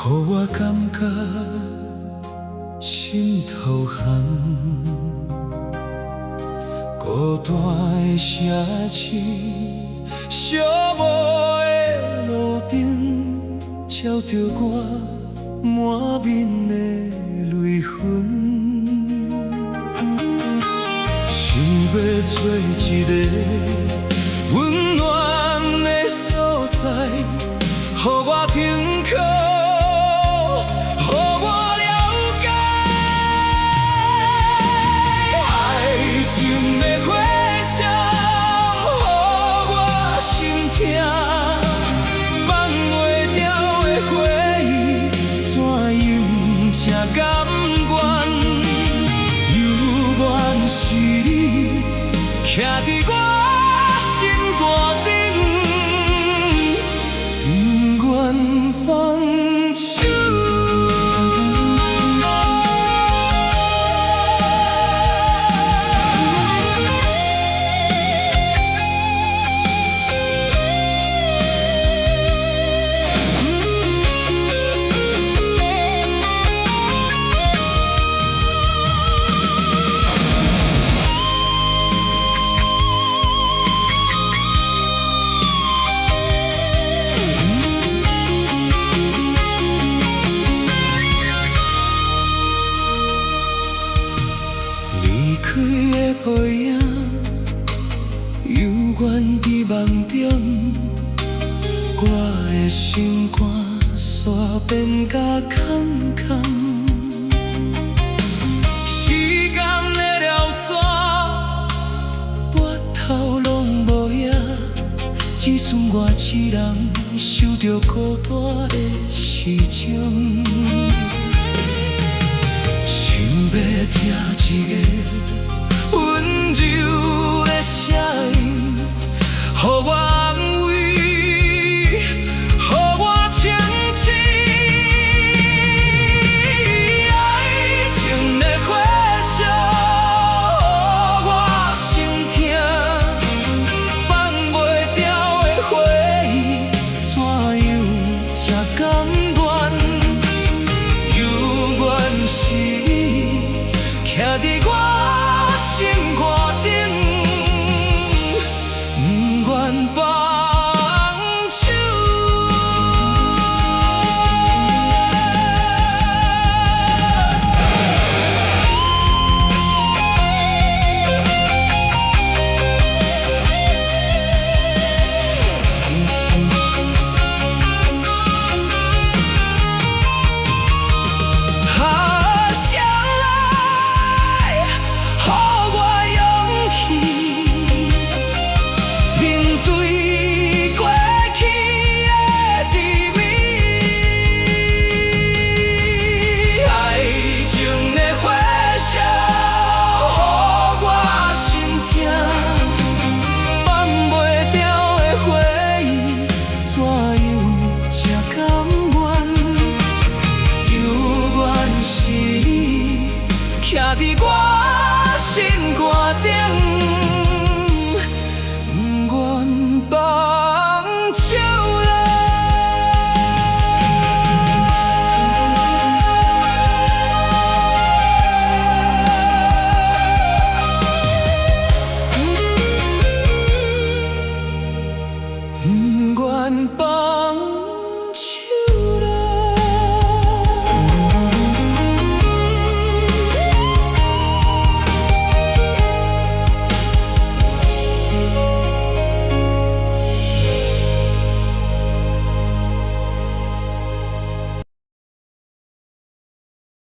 予我感觉心头寒。孤单的城市，寂寞的路顶，照着我满面的泪痕。想要找一个温暖的所在，予我停靠，予我了解。爱情的火烧，予我心痛。放袂掉的回忆，怎忍才甘愿？犹原是你，徛伫我心肝顶，不愿放手。离开的背影，犹原伫梦中。我的心肝煞变甲空空。时间的流沙，拨头拢无影，只剩我一人受着孤单的时钟。想要听一个